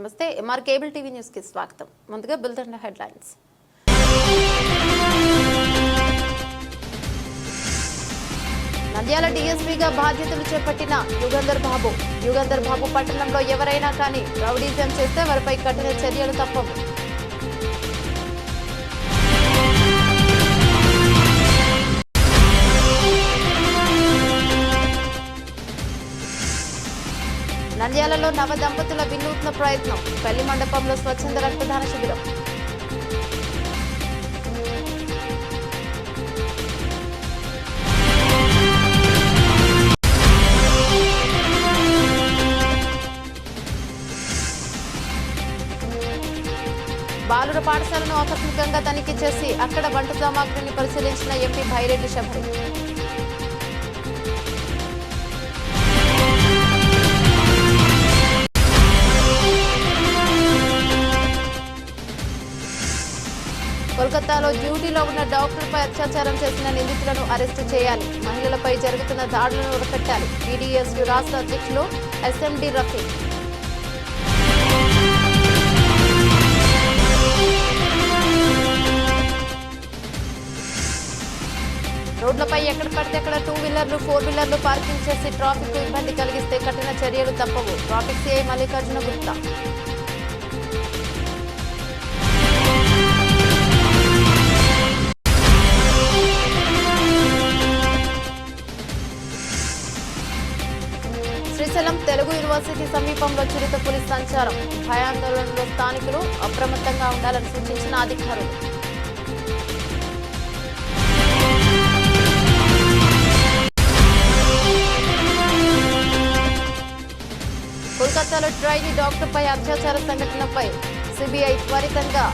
నమస్తే MR cable TV news కి స్వాగతం. ముందుగా బులెటిన్ హెడ్లైన్స్. నంద్యాల డీఎస్పీగా బాధ్యతలు చేపట్టిన యుగంధర్ బాబు పట్టణంలో ఎవరైనా కానీ రౌడీజం చేస్తే వారిపై కఠిన చర్యలు తప్పవు. నంద్యాలలో నవ దంపతుల వినూత్న ప్రయత్నం, పెళ్లి మండపంలో స్వచ్ఛంద రక్తదాన శిబిరం. బాలుర పాఠశాలను ఆకస్మికంగా తనిఖీ చేసి అక్కడ వంట సామాగ్రిని పరిశీలించిన ఎంపీ భైరెడ్డి శబరి. కోల్కతాలో డ్యూటీలో ఉన్న డాక్టర్పై అత్యాచారం చేసిన నిందితులను అరెస్టు చేయాలి. మహిళలపై జరుగుతున్న దాడులను ఉరకట్టాలి. పీడీఎస్యు రాష్ట్ర అధ్యక్షులు ఎస్ఎండి రఫీ. రోడ్లపై ఎక్కడ పడితే అక్కడ 2 వీలర్లు 4 వీలర్లు పార్కింగ్ చేసి ట్రాఫిక్ ఇబ్బంది కలిగిస్తే కఠిన చర్యలు తప్పవు. Traffic CI Mallikarjuna Gupta. Srisailam Telugu university సమీపంలో చిరుత పులి సంచారం. భయాందోళనలో స్థానికులు అప్రమత్తంగా ఉండాలని సూచించిన అధికారులు. కోల్కతాలో ట్రైనీ డాక్టర్పై అత్యాచార సంఘటనపై సిబిఐ త్వరితంగా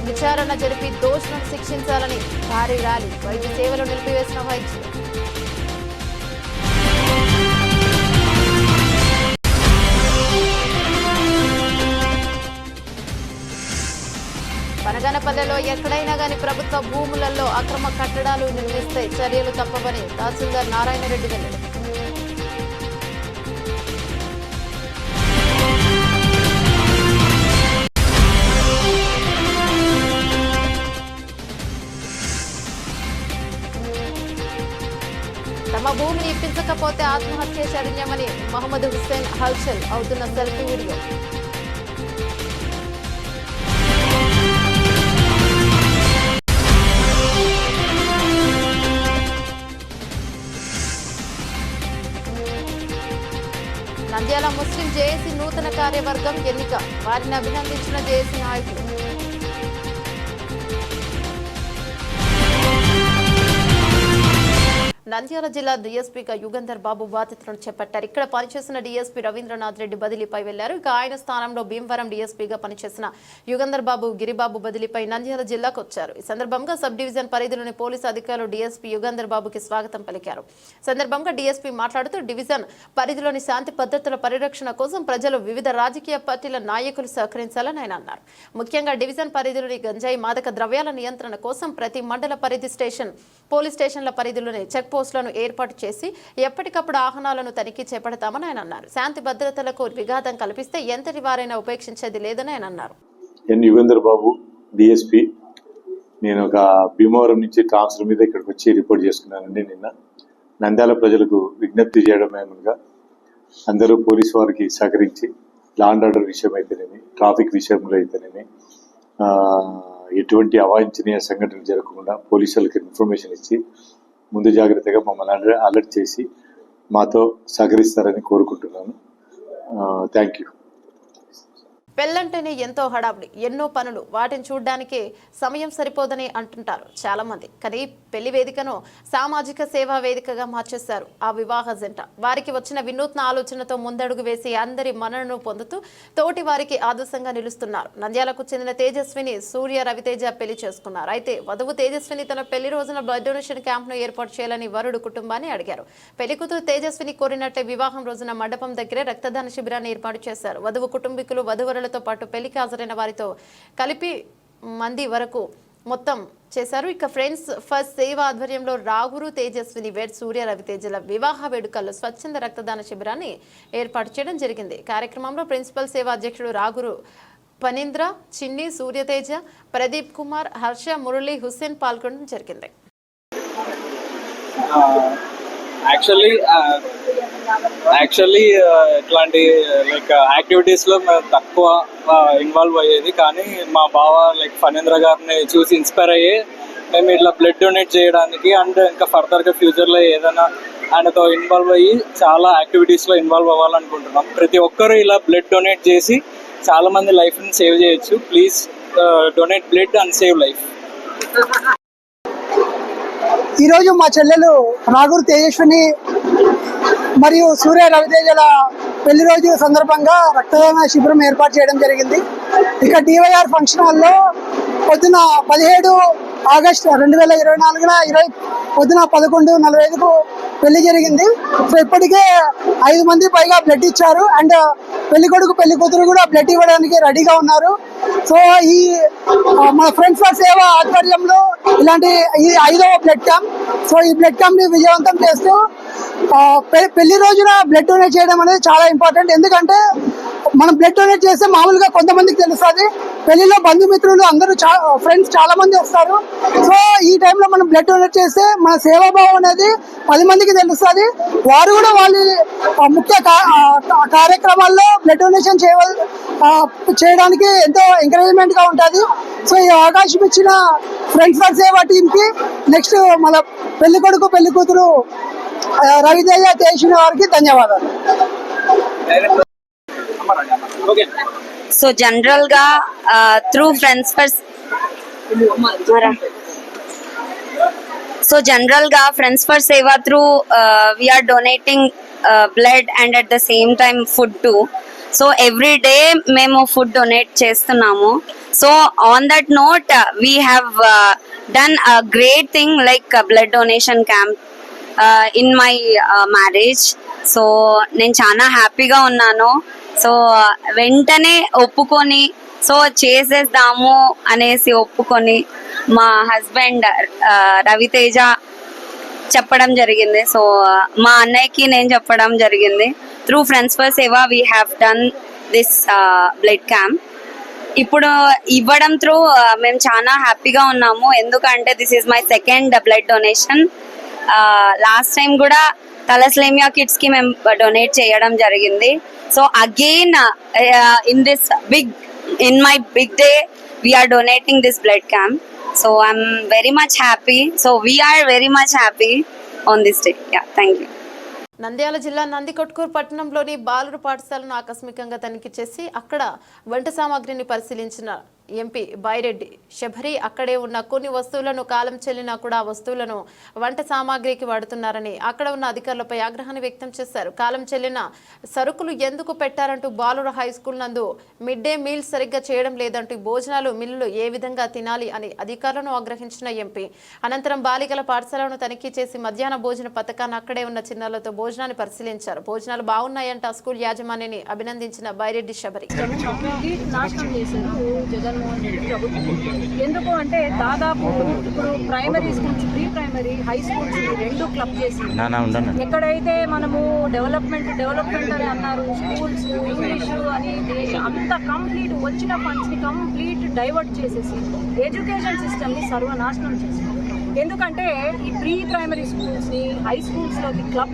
విచారణ జరిపి దోషులను శిక్షించాలని భారీ ర్యాలీ. వైద్య సేవలు నిలిపివేసిన వైద్యులు. పనగనపల్లెలో ఎక్కడైనా గాని ప్రభుత్వ భూములలో అక్రమ కట్టడాలు నిర్మిస్తే చర్యలు తప్పవని తహసీల్దార్ నారాయణరెడ్డి వెల్లడి. తమ భూమిని ఇప్పించకపోతే ఆత్మహత్య శరణ్యమని మహమ్మద్ హుస్సేన్ హల్చల్ అవుతున్న సెల్ఫీ వీడియో. నంద్యాల ముస్లిం జేఏసీ నూతన కార్యవర్గం ఎన్నిక. వారిని అభినందించిన జేఏసీ నాయకులు. నంద్యాల జిల్లా డీఎస్పీగా యుగంధర్ బాబు బాధ్యతలను చేపట్టారు. ఇక్కడ పనిచేసిన డీఎస్పీ రవీంద్రనాథ్ రెడ్డి బదిలీపై వెళ్లారు. ఇక ఆయన స్థానంలో భీమవరం డీఎస్పీగా పనిచేసిన యుగంధర్ బాబు గిరిబాబు బదిలీపై నంద్యాల జిల్లాకు వచ్చారు. ఈ సందర్భంగా సబ్ డివిజన్ పరిధిలోని పోలీసు అధికారులు డీఎస్పీ యుగంధర్ బాబుకి స్వాగతం పలికారు. సందర్భంగా డీఎస్పీ మాట్లాడుతూ డివిజన్ పరిధిలోని శాంతి భద్రతల పరిరక్షణ కోసం ప్రజలు వివిధ రాజకీయ పార్టీల నాయకులు సహకరించాలని ఆయన అన్నారు. ముఖ్యంగా డివిజన్ పరిధిలోని గంజాయి మాదక ద్రవ్యాల నియంత్రణ కోసం ప్రతి మండల పరిధి పోలీస్ స్టేషన్ల పరిధిలోని చెక్ పోస్టులను ఏర్పాటు చేసి ఎప్పటికప్పుడు ఆహ్వానాలను తనిఖీ చేపడతామని ఆయన అన్నారు. శాంతి భద్రతలకు విఘాతం కల్పిస్తే ఎంతటి వారైనా ఉపేక్షించేది లేదని ఆయన అన్నారు. యుగంధర్ బాబు డిఎస్పీ. నేను ఒక భీమవరం నుంచి ట్రాన్స్ఫర్ మీద ఇక్కడికి వచ్చి రిపోర్ట్ చేసుకున్నానండి. నిన్న నంద్యాల ప్రజలకు విజ్ఞప్తి చేయడమేమనగా అందరూ పోలీసు వారికి సహకరించి లా అండ్ ఆర్డర్ విషయం అయితేనేమి, ట్రాఫిక్ విషయంలో అయితేనేమి ఎటువంటి అవాంఛనీయ సంఘటనలు జరగకుండా పోలీసులకు ఇన్ఫర్మేషన్ ఇచ్చి ముందు జాగ్రత్తగా మమ్మల్ని అలర్ట్ చేసి మాతో సహకరిస్తారని కోరుకుంటున్నాను. Thank you. పెళ్ళంటేనే ఎంతో హడావుడి, ఎన్నో పనులు, వాటిని చూడడానికి సమయం సరిపోదని అంటుంటారు చాలా మంది. కానీ పెళ్లి వేదికను సామాజిక సేవా వేదికగా మార్చేశారు ఆ వివాహ జంట. వారికి వచ్చిన వినూత్న ఆలోచనతో ముందడుగు వేసి అందరి మన్ననను పొందుతూ తోటి వారికి ఆదర్శంగా నిలుస్తున్నారు. నంద్యాలకు చెందిన తేజస్విని సూర్య రవితేజ పెళ్లి చేసుకున్నారు. అయితే వధువు తేజస్విని తన పెళ్లి రోజున బ్లడ్ డొనేషన్ క్యాంప్ ను ఏర్పాటు చేయాలని వరుడు కుటుంబాన్ని అడిగారు. పెళ్లి కూతురు తేజస్విని కోరినట్లే వివాహం రోజున మండపం దగ్గరే రక్తదాన శిబిరాన్ని ఏర్పాటు చేశారు. వధువు కుటుంబీకులు వధువరులతో పాటు పెళ్లికి హాజరైన వారితో కలిపి మంది వరకు మొత్తం చేశారు. ఇక ఫ్రెండ్స్ ఫస్ట్ సేవ ఆధ్వర్యంలో రాగురు తేజస్విని వేడ్ సూర్య రవితేజల వివాహ వేడుకల్లో స్వచ్ఛంద రక్తదాన శిబిరాన్ని ఏర్పాటు చేయడం జరిగింది. కార్యక్రమంలో ప్రిన్సిపల్ సేవ అధ్యక్షుడు రాగురు పనీంద్ర, చిన్ని, సూర్యతేజ, ప్రదీప్ కుమార్, హర్ష, మురళి, హుస్సేన్ పాల్గొనడం జరిగింది. యాక్చువల్లీ ఇట్లాంటి లైక్ యాక్టివిటీస్లో మేము తక్కువ ఇన్వాల్వ్ అయ్యేది, కానీ మా బావ లైక్ ఫణీంద్ర గారిని చూసి ఇన్స్పైర్ అయ్యి మేము ఇట్లా బ్లడ్ డొనేట్ చేయడానికి అండ్ ఇంకా ఫర్దర్గా ఫ్యూచర్లో ఏదైనా ఆయనతో ఇన్వాల్వ్ అయ్యి చాలా యాక్టివిటీస్లో ఇన్వాల్వ్ అవ్వాలనుకుంటున్నాం. ప్రతి ఒక్కరూ ఇలా బ్లడ్ డొనేట్ చేసి చాలామంది లైఫ్ని సేవ్ చేయొచ్చు. Please donate blood and save life. ఈరోజు మా చెల్లెలు రాగురు తేజస్విని మరియు సూర్య రవితేజల పెళ్లి రోజు సందర్భంగా రక్తదాన శిబిరం ఏర్పాటు చేయడం జరిగింది. ఇక డివైఆర్ ఫంక్షన్ హాల్లో పొద్దున 17 ఆగస్టు 2024 పొద్దున 11:45కు పెళ్లి జరిగింది. సో ఇప్పటికే 5 మంది పైగా బ్లడ్ ఇచ్చారు అండ్ పెళ్లి కొడుకు పెళ్లి కూతురు కూడా బ్లడ్ ఇవ్వడానికి రెడీగా ఉన్నారు. సో ఈ మన ఫ్రెండ్స్ ఫర్ సేవ ఆధ్వర్యంలో ఇలాంటి ఈ 5వ బ్లడ్ క్యాంప్. సో ఈ బ్లడ్ క్యాంప్ ని విజయవంతం చేస్తూ పెళ్లి రోజున బ్లడ్ డొనేట్ చేయడం అనేది చాలా ఇంపార్టెంట్. ఎందుకంటే మనం బ్లడ్ డొనేట్ చేస్తే మామూలుగా కొంతమందికి తెలుస్తుంది, పెళ్లిలో బంధుమిత్రులు అందరూ ఫ్రెండ్స్ చాలా మంది వస్తారు. సో ఈ టైంలో మనం బ్లడ్ డొనేట్ చేస్తే మన సేవాభావం అనేది 10 మందికి తెలుస్తుంది. వారు కూడా వాళ్ళ ముఖ్య కార్యక్రమాల్లో బ్లడ్ డొనేషన్ చేయడానికి ఎంతో ఎంకరేజ్మెంట్ గా ఉంటుంది. సో ఈ అవకాశం ఇచ్చిన ఫ్రెండ్స్ ఫర్ సేవ టీమ్ కి నెక్స్ట్ మన పెళ్లి కొడుకు పెళ్లి కూతురు రవితేజ తేజస్విని వారికి ధన్యవాదాలు. సో జనరల్ గా through friends for Seva through we are donating blood and at the same time food to. So every day మేము ఫుడ్ డొనేట్ చేస్తున్నాము. So on that note we have done a great thing like blood donation camp in my marriage. So నేను చాలా హ్యాపీగా ఉన్నాను. So వెంటనే ఒప్పుకొని so చేసేద్దాము అనేసి ఒప్పుకొని మా హస్బెండ్ రవితేజ చెప్పడం జరిగింది. సో మా అన్నయ్యకి నేను చెప్పడం జరిగింది. త్రూ ఫ్రెండ్స్ ఫర్ సేవ we have done this blood camp. ఇప్పుడు ఇవ్వడం త్రూ మేము చాలా హ్యాపీగా ఉన్నాము. ఎందుకంటే this is my second blood donation. Last time కూడా తలస్లేమియా కిడ్స్ కి మేము డొనేట్ చేయడం జరిగింది. So again in my big day we are donating this blood camp. So I'm very much happy. So we are very much happy on this day. Yeah, thank you. Nandyal జిల్లా నందికొట్కూరు పట్టణంలోని బాలుర పాఠశాలను ఆకస్మికంగా తనిఖీ చేసి అక్కడ వంట సామాగ్రిని పరిశీలించిన ఎంపీ బైరెడ్డి శబరి అక్కడే ఉన్న కొన్ని వస్తువులను కాలం చెల్లినా కూడా ఆ వస్తువులను వంట సామాగ్రికి వాడుతున్నారని అక్కడ ఉన్న అధికారులపై ఆగ్రహాన్ని వ్యక్తం చేశారు. కాలం చెల్లిన సరుకులు ఎందుకు పెట్టారంటూ బాలుర హై స్కూల్ నందు మిడ్ డే మీల్ సరిగ్గా చేయడం లేదంటూ భోజనాలు మిల్లులు ఏ విధంగా తినాలి అని అధికారులను ఆగ్రహించిన ఎంపీ అనంతరం బాలికల పాఠశాలను తనిఖీ చేసి మధ్యాహ్న భోజన పథకాన్ని అక్కడే ఉన్న చిన్నారులతో భోజనాన్ని పరిశీలించారు. భోజనాలు బాగున్నాయంట స్కూల్ యాజమాన్యాన్ని అభినందించిన బైరెడ్డి శబరి. ఎందుకు అంటే దాదాపు ఇప్పుడు primary schools, pre primary, high schools రెండు క్లబ్ చేసి ఎక్కడైతే మనము డెవలప్మెంట్ అని అన్నారు, స్కూల్స్ ఇంగ్లీషు అనేది అంత కంప్లీట్ వచ్చిన ఫండ్స్ ని కంప్లీట్ డైవర్ట్ చేసేసి ఎడ్యుకేషన్ సిస్టమ్ ని సర్వనాశనం చేసింది. ఎందుకంటే ఈ ప్రీ ప్రైమరీ స్కూల్స్ని హై స్కూల్స్లోకి క్లబ్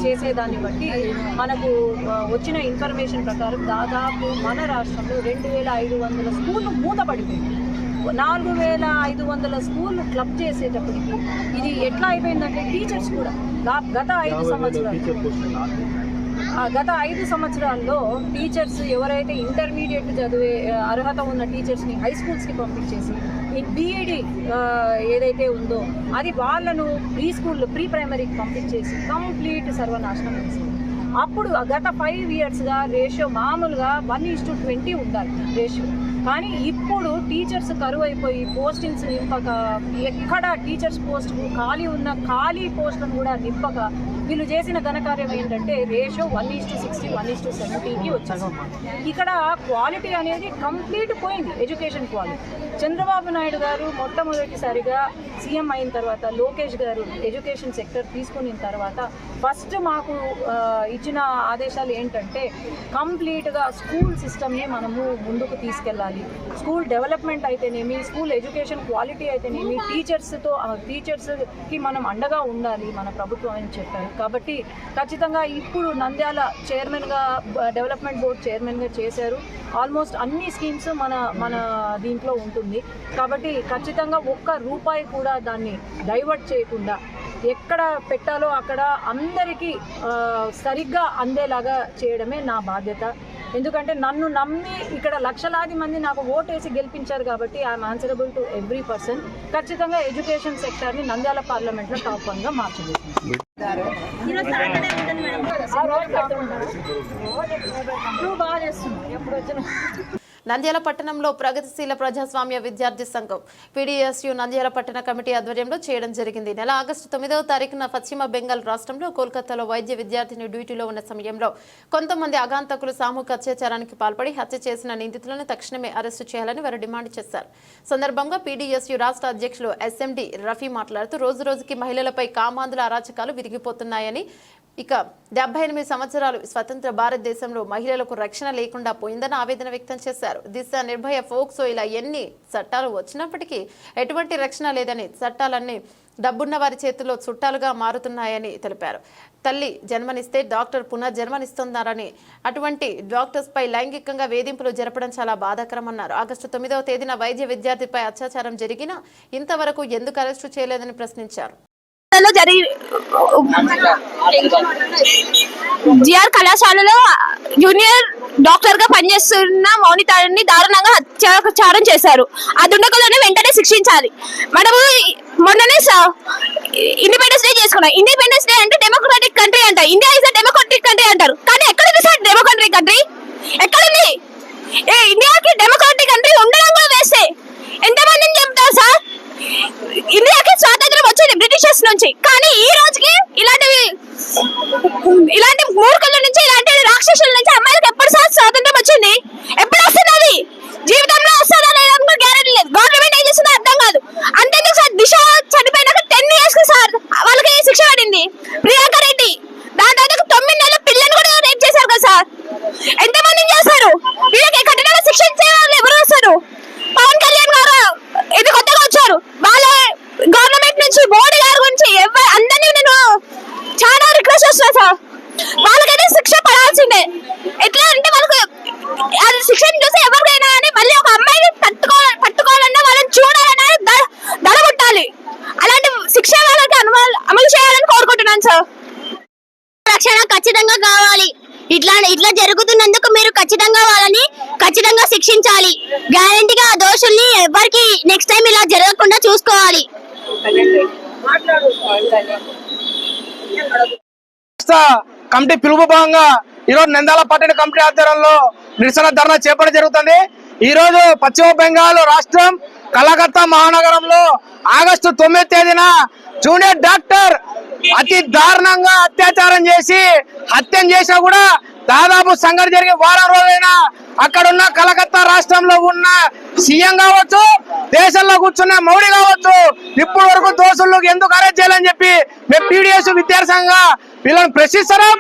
చేసేదాన్ని బట్టి మనకు వచ్చిన ఇన్ఫర్మేషన్ ప్రకారం దాదాపు మన రాష్ట్రంలో 2500 స్కూళ్ళు మూతపడిపోయింది. 4500 స్కూళ్ళు క్లబ్ చేసేటప్పటికి ఇది ఎట్లా అయిపోయిందంటే టీచర్స్ కూడా గత 5 సంవత్సరాల్లో టీచర్స్ ఎవరైతే ఇంటర్మీడియట్ చదివే అర్హత ఉన్న టీచర్స్ని హై స్కూల్స్కి పంపించేసి ఈ బీఈడి ఏదైతే ఉందో అది వాళ్ళను ప్రీ ప్రైమరీకి పంపించేసి కంప్లీట్ సర్వనాశనం చేసింది. అప్పుడు గత 5 ఇయర్స్గా రేషియో మామూలుగా 1:20 ఉండాలి రేషియో. కానీ ఇప్పుడు టీచర్స్ కరువు అయిపోయి పోస్టింగ్స్ నింపక, ఎక్కడ టీచర్స్ పోస్ట్ ఖాళీ ఉన్న ఖాళీ పోస్టులను కూడా నింపక వీళ్ళు చేసిన ఘనకార్యం ఏంటంటే రేషియో 1:60, 1:70కి వచ్చేసింది. ఇక్కడ క్వాలిటీ అనేది కంప్లీట్ పోయింది, ఎడ్యుకేషన్ క్వాలిటీ. చంద్రబాబు నాయుడు గారు మొట్టమొదటిసారిగా సీఎం అయిన తర్వాత, లోకేష్ గారు ఎడ్యుకేషన్ సెక్టర్ తీసుకున్న తర్వాత ఫస్ట్ మాకు ఇచ్చిన ఆదేశాలు ఏంటంటే కంప్లీట్గా స్కూల్ సిస్టమ్ని మనము ముందుకు తీసుకెళ్ళాలి. స్కూల్ డెవలప్మెంట్ అయితేనేమి, స్కూల్ ఎడ్యుకేషన్ క్వాలిటీ అయితేనేమి, టీచర్స్కి మనం అండగా ఉండాలి మన ప్రభుత్వం అని చెప్పారు. కాబట్టి ఖచ్చితంగా ఇప్పుడు నంద్యాల చైర్మన్గా, డెవలప్మెంట్ బోర్డ్ చైర్మన్గా చేశారు. ఆల్మోస్ట్ అన్ని స్కీమ్స్ మన దీంట్లో ఉంటుంది. కాబట్టి ఖచ్చితంగా ఒక్క రూపాయి కూడా దాన్ని డైవర్ట్ చేయకుండా ఎక్కడ పెట్టాలో అక్కడ అందరికీ సరిగ్గా అందేలాగా చేయడమే నా బాధ్యత. ఎందుకంటే నన్ను నమ్మి ఇక్కడ లక్షలాది మంది నాకు ఓటేసి గెలిపించారు కాబట్టి I'm answerable to every person. ఖచ్చితంగా ఎడ్యుకేషన్ సెక్టర్ని నంద్యాల పార్లమెంట్లో టాప్ 1గా మార్చబోతుంది. బాగా చేస్తున్నాను ఎప్పుడు వచ్చిన. నంద్యాల పట్టణంలో ప్రగతిశీల ప్రజాస్వామ్య విద్యార్థి సంఘం పీడీఎస్యు నంద్యాల పట్టణ కమిటీ ఆధ్వర్యంలో చేయడం జరిగింది. నెల ఆగస్టు 9వ తారీఖున పశ్చిమ బెంగాల్ రాష్ట్రంలో కోల్కతాలో వైద్య విద్యార్థిని డ్యూటీలో ఉన్న సమయంలో కొంతమంది ఆగంతకులు సామూహిక అత్యాచారానికి పాల్పడి హత్య చేసిన నిందితులను తక్షణమే అరెస్టు చేయాలని వారు డిమాండ్ చేశారు. సందర్భంగా పీడీఎస్యు రాష్ట్ర అధ్యక్షులు ఎస్ఎండి రఫీ మాట్లాడుతూ రోజు రోజుకి మహిళలపై కామాంధుల అరాచకాలు విరిగిపోతున్నాయని, ఇక 78 సంవత్సరాలు స్వతంత్ర భారతదేశంలో మహిళలకు రక్షణ లేకుండా పోయిందని ఆవేదన వ్యక్తం చేశారు. దిశ, నిర్భయ, ఫోక్సో ఇలా ఎన్ని చట్టాలు వచ్చినప్పటికీ ఎటువంటి రక్షణ లేదని, చట్టాలన్నీ డబ్బున్న వారి చేతుల్లో చుట్టాలుగా మారుతున్నాయని తెలిపారు. తల్లి జన్మనిస్తే డాక్టర్ పునర్జన్మనిస్తున్నారని, అటువంటి డాక్టర్స్పై లైంగికంగా వేధింపులు జరపడం చాలా బాధాకరమన్నారు. ఆగస్టు 9వ తేదీన వైద్య విద్యార్థిపై అత్యాచారం జరిగినా ఇంతవరకు ఎందుకు అరెస్టు చేయలేదని ప్రశ్నించారు. జిఆర్ కళాశాలలో జూనియర్ డాక్టర్ గా పనిచేస్తున్న మౌనితాని దారుణంగా అత్యాచారం చేశారు. ఆ దుండగులను వెంటనే శిక్షించాలి. మనము మొన్ననే ఇండిపెండెన్స్ డే చేసుకున్నాం. ఇండిపెండెన్స్ డే అంటే డెమోక్రాటిక్ కంట్రీ అంటారు. India is a democratic country అంటారు. కానీ ఎక్కడుంది సార్ డెమోక్రాటిక్ కంట్రీ? ఎక్కడుంది? ఇండియాకి డెమోక్రాటిక్ కంట్రీ ఉండడం కూడా వేస్తే ఎంతమందిని చెప్తారు సార్? ఇండియాకి స్వాతంత్రం వచ్చింది బ్రిటిషర్స్ నుంచి. కానీ ఈ రోజుకి ఇలాంటి మూర్ఖుల నుంచి, ఇలాంటి రాక్షసుల నుంచి అమ్మాయిలకు ఎప్పుడు సార్ స్వాతంత్రం వచ్చింది? ఎప్పుడు వస్తున్నది? జీవితంలో వస్తుందా లేదా గ్యారెంటీ లేదు. గవర్నమెంట్ ఏం చేస్తుందో అర్థం కాదు. అంతేందుకు సార్ దిశ చనిపోయినాక 10 years కి సార్ వాళ్ళకి శిక్ష పడింది. ప్రియాంక రెడ్డి దాని తర్వాత 9 నెలల పిల్లని కూడా రేప్ చేశారు కదా సార్. ఎంతమందిని చేస్తారు? వీళ్ళకి కఠినంగా శిక్షించే వాళ్ళు ఎవరు వస్తారు? పవన్ కళ్యాణ్ గారు ఇది కొత్తగా వచ్చారు. వాళ్ళ గవర్నమెంట్ నుంచి, మోడీ గారి గురించి అందరినీ నేను చాలా రిక్వెస్ట్ చేస్తున్నా సార్, వాళ్ళకైతే శిక్ష పడాల్సిందే. ఎట్లా అంటే వాళ్ళకి అది శిక్షను చూసి ఎవరికైనా కానీ మళ్ళీ ఒక అమ్మాయిని పట్టుకోవాలన్నా, వాళ్ళని చూడాలన్నా దడ పుట్టాలి. అలాంటి శిక్ష వాళ్ళకి అమలు చేయాలని కోరుకుంటున్నాను సార్. రక్షణ ఖచ్చితంగా కావాలి. ఇట్లా జరుగుతున్నందుకు మీరు ఖచ్చితంగా వాళ్ళని ఖచ్చితంగా శిక్షించాలి. గ్యారెంటీగా ఆ దోషుల్ని ఎవరికి నెక్స్ట్ టైం ఇలా జరగకుండా చూసుకోవాలి. కమిటీ పిలుపు భాగంగా ఈరోజు నంద్యాల పట్టణ కమిటీ ఆధ్వర్యంలో నిరసన ధర్నా చేపట్టడం జరుగుతుంది. ఈ రోజు పశ్చిమ బెంగాల్ రాష్ట్రం కలకత్తా మహానగరంలో ఆగస్టు 9వ తేదీన జూనియర్ డాక్టర్ అతి దారుణంగా అత్యాచారం చేసి హత్యం చేసినా కూడా దాదాపు సంఘటన జరిగే వారం రోజులైనా అక్కడున్న కలకత్తా రాష్ట్రంలో ఉన్న సీఎం కావచ్చు, దేశంలో కూర్చున్న మోడీ కావచ్చు, ఇప్పటి వరకు దోషులకు ఎందుకు అరెస్ట్ చేయాలని చెప్పి మేము పీడీఎస్ విద్యార్థి సంఘంగా వీళ్ళని ప్రశ్నిస్తున్నాం.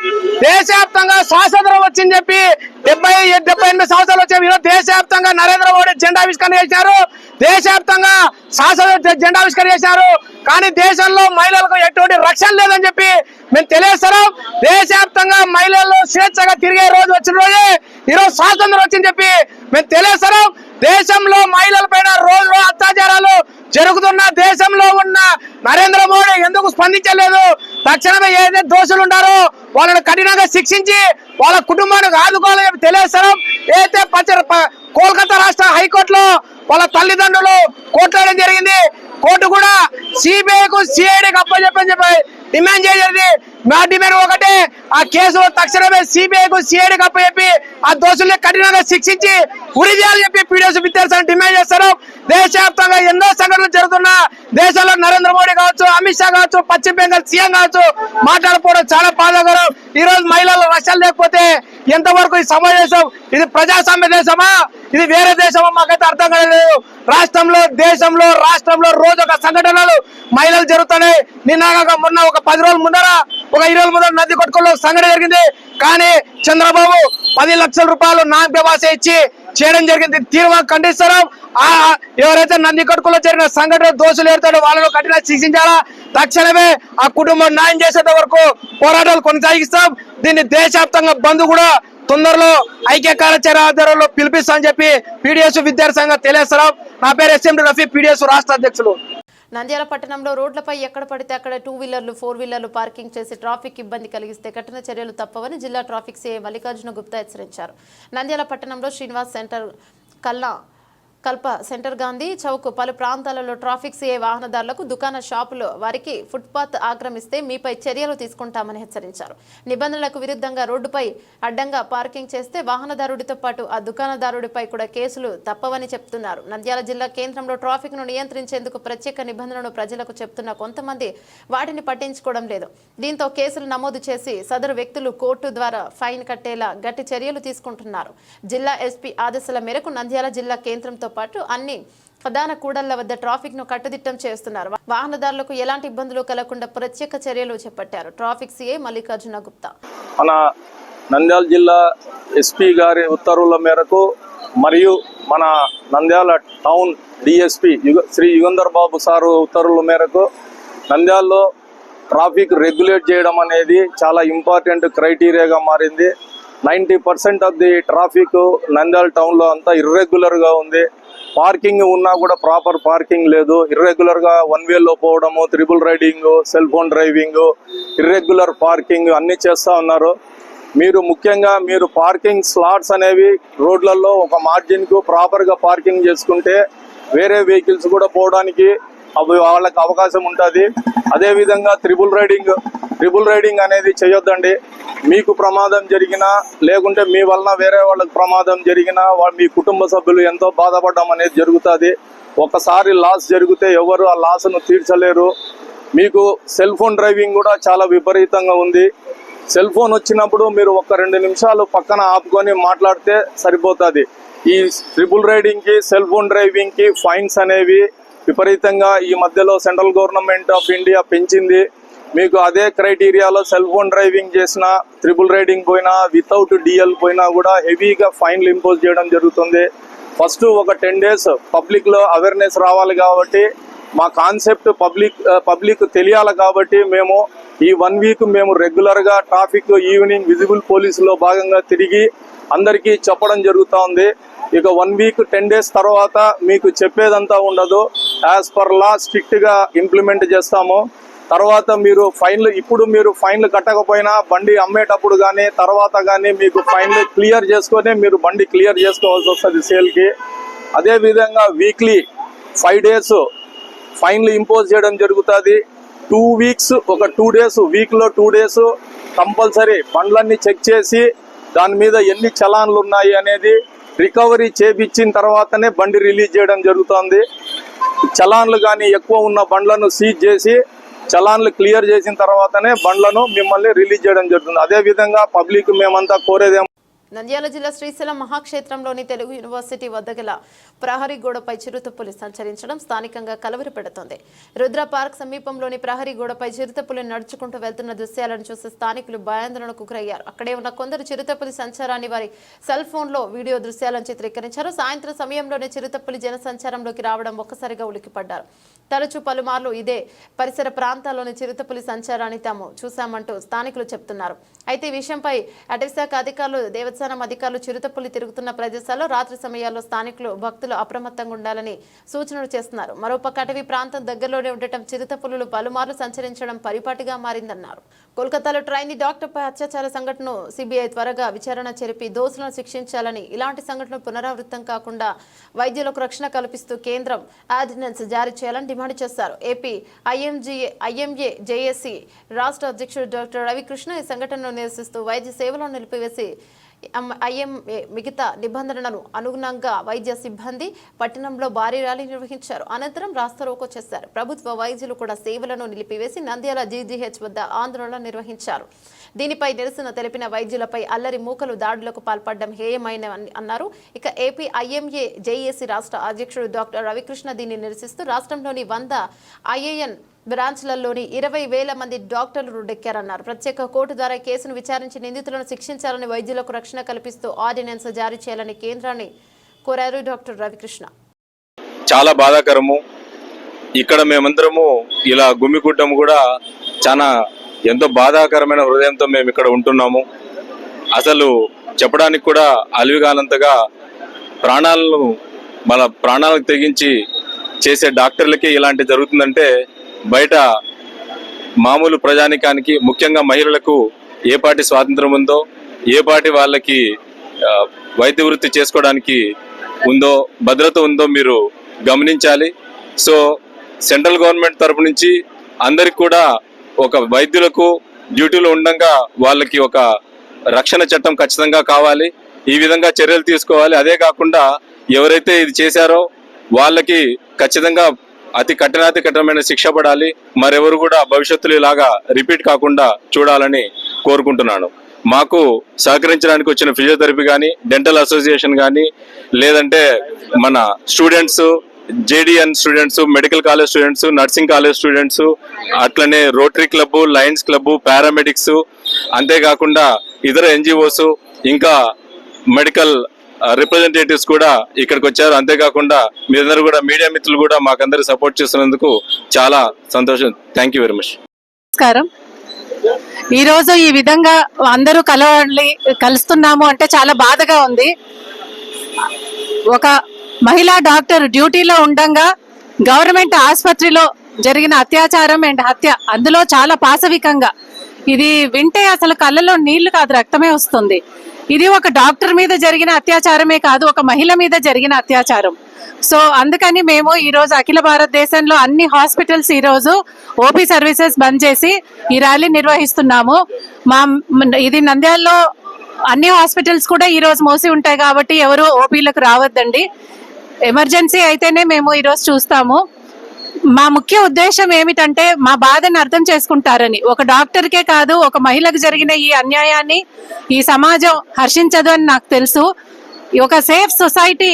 దేశవ్యాప్తంగా స్వాతంత్రం వచ్చిందని చెప్పి 78 సంవత్సరాలు వచ్చే ఈరోజు దేశవ్యాప్తంగా నరేంద్ర మోడీ జెండావిష్కరణ చేశారు. దేశవ్యాప్తంగా స్వాతంత్ర జెండావిష్కరణ చేశారు. కానీ దేశంలో మహిళలకు ఎటువంటి రక్షణ లేదని చెప్పి మేము తెలియజేస్తున్నాం. దేశవ్యాప్తంగా మహిళలు స్వేచ్ఛగా తిరిగే రోజు వచ్చిన రోజే ఈరోజు స్వాతంత్రం వచ్చిందని చెప్పి మేము తెలియజేస్తున్నాం. దేశంలో మహిళల పైన రోజు అత్యాచారాలు జరుగుతున్న దేశంలో ఉన్న నరేంద్ర మోడీ ఎందుకు స్పందించలేదు? తక్షణమే ఏదైతే దోషులు ఉన్నారో వాళ్ళని కఠినంగా శిక్షించి వాళ్ళ కుటుంబానికి ఆదుకోవాలని చెప్పి తెలియజేస్తున్నాం. ఏదైతే కోల్కతా రాష్ట్ర హైకోర్టులో వాళ్ళ తల్లిదండ్రులు కోర్టులో జరిగింది. కోర్టు కూడా సిబిఐకు, సిఐడికి అప్పచెప్పని చెప్పి డిమాండ్ చేసేది మా డిమాండ్ ఒకటే, ఆ కేసులో తక్షణమే సిబిఐకు సిఐడికి అప్పచెప్పి ఆ దోషుల్ని కఠినంగా శిక్షించి ఉరి చేయాలని చెప్పి పీడిఎస్ విద్యార్థులు డిమాండ్ చేస్తారు. దేశవ్యాప్తంగా ఎన్నో సంఘటనలు జరుగుతున్నా దేశంలో నరేంద్ర మోడీ కావచ్చు, అమిత్ షా కావచ్చు, పశ్చిమ బెంగాల్ సీఎం కావచ్చు మాట్లాడకపోవడం చాలా బాధాకరం. ఈ రోజు మహిళలు రక్షణ లేకపోతే ఎంతవరకు ఈ సమావేశం, ఇది ప్రజాస్వామ్య దేశమా, ఇది వేరే దేశమా మాకైతే అర్థం కాలేదు. రాష్ట్రంలో, దేశంలో, రాష్ట్రంలో రోజు ఒక సంఘటనలు మహిళలు జరుగుతున్నాయి. నిన్న మొన్న ఒక 10 రోజుల ముందర, ఒక 20 రోజుల ముందర నందికొట్కల్లో సంఘటన జరిగింది. కానీ చంద్రబాబు 10 లక్షల రూపాయలు నాన్ వ్యవస్థ ఇచ్చి చేయడం జరిగింది. తీవ్రంగా ఖండిస్తారు. ఎవరైతే నందికొట్కల్లో జరిగిన సంఘటన దోషులు ఏర్తాడో వాళ్ళను కఠినంగా శిక్షించాలా. తక్షణమే ఆ కుటుంబం న్యాయం చేసేంత వరకు పోరాటాలు కొనసాగిస్తాం. దీన్ని దేశవ్యాప్తంగా బంద్ కూడా తొందరలో ఐక్య కార్యాచరణ ఆధ్వర్యంలో పిలిపిస్తామని చెప్పి పీడిఎస్ విద్యార్థి సంఘం తెలియజేస్తున్నాం. నా పేరు ఎస్ఎం రఫీ, పీడిఎస్ రాష్ట్ర అధ్యక్షులు. నంద్యాల పట్టణంలో రోడ్లపై ఎక్కడ పడితే అక్కడ 2 వీలర్లు 4 వీలర్లు పార్కింగ్ చేసి ట్రాఫిక్ ఇబ్బంది కలిగిస్తే కఠిన చర్యలు తప్పవని జిల్లా ట్రాఫిక్ సిఐ మల్లికార్జున గుప్తా హెచ్చరించారు. నంద్యాల పట్టణంలో శ్రీనివాస్ సెంటర్, కల్ప సెంటర్, గాంధీ చౌక్ పలు ప్రాంతాలలో ట్రాఫిక్ సిఐ వాహనదారులకు దుకాణ షాపులు వారికి ఫుట్పాత్ ఆక్రమిస్తే మీపై చర్యలు తీసుకుంటామని హెచ్చరించారు. నిబంధనలకు విరుద్ధంగా రోడ్డుపై అడ్డంగా పార్కింగ్ చేస్తే వాహనదారుడితో పాటు ఆ దుకాణదారుడిపై కూడా కేసులు తప్పవని చెప్తున్నారు. నంద్యాల జిల్లా కేంద్రంలో ట్రాఫిక్ ను నియంత్రించేందుకు ప్రత్యేక నిబంధనలను ప్రజలకు చెప్తున్న కొంతమంది వాటిని పట్టించుకోవడం లేదు. దీంతో కేసులు నమోదు చేసి సదరు వ్యక్తులు కోర్టు ద్వారా ఫైన్ కట్టేలా గట్టి చర్యలు తీసుకుంటున్నారు. జిల్లా ఎస్పీ ఆదేశాల మేరకు నంద్యాల జిల్లా కేంద్రంతో పాటు అన్ని ప్రధాన కూడళ్ల వద్ద ట్రాఫిక్ ను కట్టుదిట్టం చేస్తున్నారు. వాహనదారులకు ఎలాంటి ఇబ్బందులు కలగకుండా ప్రత్యేక చర్యలు చేపట్టారు ట్రాఫిక్ సిఐ మల్లికార్జున గుప్తా. మన నంద్యాల జిల్లా ఎస్పీ గారి ఉత్తర్వుల మేరకు మరియు మన నంద్యాల టౌన్ డిఎస్పీ శ్రీ యుగంధర్ బాబు సారు ఉత్తర్వుల మేరకు నంద్యాలలో ట్రాఫిక్ రెగ్యులేట్ చేయడం అనేది చాలా ఇంపార్టెంట్ క్రైటీరియాగా మారింది. 90% ఆఫ్ ది ట్రాఫిక్ నంద్యాల టౌన్లో అంతా ఇర్రెగ్యులర్గా ఉంది. పార్కింగ్ ఉన్నా కూడా ప్రాపర్ పార్కింగ్ లేదు. ఇర్రెగ్యులర్గా 1 వేలో పోవడము, triple riding, cell phone driving, irregular parking అన్నీ చేస్తూ ఉన్నారు. ముఖ్యంగా మీరు పార్కింగ్ స్లాట్స్ అనేవి రోడ్లలో ఒక మార్జిన్కు ప్రాపర్గా పార్కింగ్ చేసుకుంటే వేరే వెహికల్స్ కూడా పోవడానికి వాళ్ళకి అవకాశం ఉంటుంది. అదేవిధంగా త్రిబుల్ రైడింగ్ అనేది చేయొద్దండి. మీకు ప్రమాదం జరిగినా లేకుంటే మీ వలన వేరే వాళ్ళకి ప్రమాదం జరిగినా మీ కుటుంబ సభ్యులు ఎంతో బాధపడడం అనేది జరుగుతుంది. ఒకసారి లాస్ జరిగితే ఎవరు ఆ లాస్ను తీర్చలేరు. మీకు సెల్ ఫోన్ డ్రైవింగ్ కూడా చాలా విపరీతంగా ఉంది. సెల్ ఫోన్ వచ్చినప్పుడు మీరు 1-2 నిమిషాలు పక్కన ఆపుకొని మాట్లాడితే సరిపోతుంది. ఈ ట్రిపుల్ రైడింగ్కి, సెల్ ఫోన్ డ్రైవింగ్కి ఫైన్స్ అనేవి విపరీతంగా ఈ మధ్యలో సెంట్రల్ గవర్నమెంట్ ఆఫ్ ఇండియా పెంచింది. మీకు అదే క్రైటీరియాలో సెల్ ఫోన్ డ్రైవింగ్ చేసినా, ట్రిపుల్ రైడింగ్ పోయినా, వితౌట్ డిఎల్ పోయినా కూడా హెవీగా ఫైన్లు ఇంపోజ్ చేయడం జరుగుతుంది. ఫస్ట్ ఒక 10 days పబ్లిక్లో అవేర్నెస్ రావాలి కాబట్టి, మా కాన్సెప్ట్ పబ్లిక్ తెలియాలి కాబట్టి మేము ఈ 1 week మేము రెగ్యులర్గా ట్రాఫిక్ ఈవినింగ్ విజిబుల్ పోలీసులో భాగంగా తిరిగి అందరికీ చెప్పడం జరుగుతూ ఉంది. ఇక 1 week 10 days తర్వాత మీకు చెప్పేదంతా ఉండదు. యాజ్ పర్ లా స్ట్రిక్ట్గా ఇంప్లిమెంట్ చేస్తాము. తర్వాత మీరు ఫైన్లు కట్టకపోయినా బండి అమ్మేటప్పుడు కానీ తర్వాత కానీ మీకు ఫైన్లు క్లియర్ చేసుకొని మీరు బండి క్లియర్ చేసుకోవాల్సి వస్తుంది సేల్కి. అదేవిధంగా వీక్లీ 5 days ఫైన్లు ఇంపోజ్ చేయడం జరుగుతుంది. 2 weeks ఒక 2 days, వీక్లో 2 days కంపల్సరీ బండ్లన్నీ చెక్ చేసి దాని మీద ఎన్ని చలాన్లు ఉన్నాయి అనేది రికవరీ చేపించిన తర్వాతనే బండి రిలీజ్ చేయడం జరుగుతుంది. చలాన్లు కానీ ఎక్కువ ఉన్న బండ్లను సీజ్ చేసి చలాన్లు క్లియర్ చేసిన తర్వాతనే బండ్లను మిమ్మల్ని రిలీజ్ చేయడం జరుగుతుంది. అదేవిధంగా పబ్లిక్ మేమంతా కోరేదేమో, నంద్యాల జిల్లా శ్రీశైలం మహాక్షేత్రంలోని తెలుగు యూనివర్సిటీ వద్ద గల ప్రహరీ గోడపై చిరుతపులి సంచరించడం స్థానికంగా కలవరి పెడుతోంది. రుద్ర పార్క్ సమీపంలోని ప్రహరీ గోడపై చిరుతపులి నడుచుకుంటూ వెళ్తున్న దృశ్యాలను చూసి స్థానికులు భయాందోళనకు గురయ్యారు. అక్కడే ఉన్న కొందరు చిరుతపులి సంచారాన్ని వారి సెల్ ఫోన్లో వీడియో దృశ్యాలను చిత్రీకరించారు. సాయంత్రం సమయంలోనే చిరుతపులి జనసంచారంలోకి రావడం ఒక్కసారిగా ఉలిక్కిపడ్డారు. తరచూ పలుమార్లు ఇదే పరిసర ప్రాంతాల్లోని చిరుతపులి సంచారాన్ని తాము చూశామంటూ స్థానికులు చెప్తున్నారు. అయితే ఈ విషయంపై అటవీశాఖ అధికారులు దేవత దేవస్థానం అధికారులు చిరుతపులి తిరుగుతున్న ప్రదేశాల్లో రాత్రి సమయాల్లో స్థానికులు భక్తులు అప్రమత్తంగా ఉండాలని సూచనలు చేస్తున్నారు. మరోపక్క అటవీ ప్రాంతం దగ్గరలోనే ఉండటం చిరుతపులులు పలుమార్లు సంచరించడం పరిపాటిగా మారిందన్నారు. కోల్కతాలో ట్రైనీ డాక్టర్పై అత్యాచార సంఘటనను సిబిఐ త్వరగా విచారణ జరిపి దోషులను శిక్షించాలని, ఇలాంటి సంఘటనలు పునరావృతం కాకుండా వైద్యులకు రక్షణ కల్పిస్తూ కేంద్రం ఆర్డినెన్స్ జారీ చేయాలని డిమాండ్ చేశారు. ఏపీ ఐఎంఏ జేఏసీ రాష్ట్ర అధ్యక్షుడు డాక్టర్ రవికృష్ణ ఈ సంఘటనను నిరసిస్తూ వైద్య సేవలను నిలిపివేసి ఐఎంఏ మిగతా నిబంధనలను అనుగుణంగా వైద్య సిబ్బంది పట్టణంలో భారీ ర్యాలీ నిర్వహించారు. అనంతరం రాస్తారోకో చేశారు. ప్రభుత్వ వైద్యులు కూడా సేవలను నిలిపివేసి నంద్యాల జీజీహెచ్ వద్ద ఆందోళన నిర్వహించారు. దీనిపై నిరసన తెలిపిన వైద్యులపై అల్లరి మూకలు దాడులకు పాల్పడడం హేయమైనని అన్నారు. ఇక ఏపీ ఐఎంఏ జేఏసీ రాష్ట్ర అధ్యక్షుడు డాక్టర్ రవికృష్ణ దీన్ని నిరసిస్తూ రాష్ట్రంలోని 100 ఐఏఎన్ బ్రాంచ్లలోని 20,000 మంది డాక్టర్లు రోడ్డెక్కారన్నారు. ప్రత్యేక కోర్టు ద్వారా కేసును విచారించి నిందితులను శిక్షించాలని, వైద్యులకు రక్షణ కల్పిస్తూ ఆర్డినెన్స్ జారీ చేయాలని కేంద్రాన్ని కోరారు డాక్టర్ రవికృష్ణ. చాలా బాధాకరము. ఇక్కడ మేమందరము ఇలా గుమ్మికూడడం కూడా చాలా ఎంతో బాధాకరమైన హృదయంతో మేము ఇక్కడ ఉంటున్నాము. అసలు చెప్పడానికి కూడా అలివిగానంతగా ప్రాణాలకు తెగించి చేసే డాక్టర్లకి ఇలాంటి జరుగుతుందంటే బయట మామూలు ప్రజానికానికి, ముఖ్యంగా మహిళలకు ఏ పాటి స్వాతంత్రం ఉందో, ఏ పాటి వాళ్ళకి వైద్య వృత్తి చేసుకోవడానికి ఉందో, భద్రత ఉందో మీరు గమనించాలి. సో సెంట్రల్ గవర్నమెంట్ తరపు నుంచి అందరికి కూడా ఒక వైద్యులకు డ్యూటీలో ఉండగా వాళ్ళకి ఒక రక్షణ చట్టం ఖచ్చితంగా కావాలి. ఈ విధంగా చర్యలు తీసుకోవాలి. అదే కాకుండా ఎవరైతే ఇది చేశారో వాళ్ళకి ఖచ్చితంగా అతి కఠినమైన శిక్ష పడాలి. మరెవరు కూడా భవిష్యత్తులో ఇలాగా రిపీట్ కాకుండా చూడాలని కోరుకుంటున్నాను. మాకు సహకరించడానికి వచ్చిన ఫిజియోథెరపీ కానీ, డెంటల్ అసోసియేషన్ కానీ, లేదంటే మన students, JDN students, medical college students, nursing college students, అట్లనే rotary club, lions club, paramedics, అంతేకాకుండా ఇతర ఎన్జిఓస్, ఇంకా మెడికల్ రిప్రజెంటేటివ్స్ కూడా ఇక్కడికి వచ్చారు. అంతేకాకుండా మీరందరూ కూడా మీడియా మిత్రులు కూడా మాకందరూ సపోర్ట్ చేస్తున్నందుకు చాలా సంతోషం. Thank you very much. నమస్కారం. ఈరోజు ఈ విధంగా అందరూ కలుస్తున్నాము అంటే చాలా బాధగా ఉంది. ఒక మహిళా డాక్టర్ డ్యూటీలో ఉండగా గవర్నమెంట్ ఆసుపత్రిలో జరిగిన అత్యాచారం అండ్ హత్య, అందులో చాలా పాశవికంగా, ఇది వింటే అసలు కళ్ళలో నీళ్లు కాదు, రక్తమే వస్తుంది. ఇది ఒక డాక్టర్ మీద జరిగిన అత్యాచారమే కాదు, ఒక మహిళ మీద జరిగిన అత్యాచారం. సో అందుకని మేము ఈరోజు అఖిల భారతదేశంలో అన్ని హాస్పిటల్స్ ఈరోజు ఓపీ సర్వీసెస్ బంద్ చేసి ఈ ర్యాలీ నిర్వహిస్తున్నాము. ఇది నంద్యాలలో అన్ని హాస్పిటల్స్ కూడా ఈరోజు మూసి ఉంటాయి కాబట్టి ఎవరు ఓపీలకు రావద్దండి. ఎమర్జెన్సీ అయితేనే మేము ఈరోజు చూస్తాము. మా ముఖ్య ఉద్దేశం ఏమిటంటే మా బాధను అర్థం చేసుకుంటారని. ఒక డాక్టర్కే కాదు, ఒక మహిళకు జరిగిన ఈ అన్యాయాన్ని ఈ సమాజం హర్షించదు అని నాకు తెలుసు. ఒక సేఫ్ సొసైటీ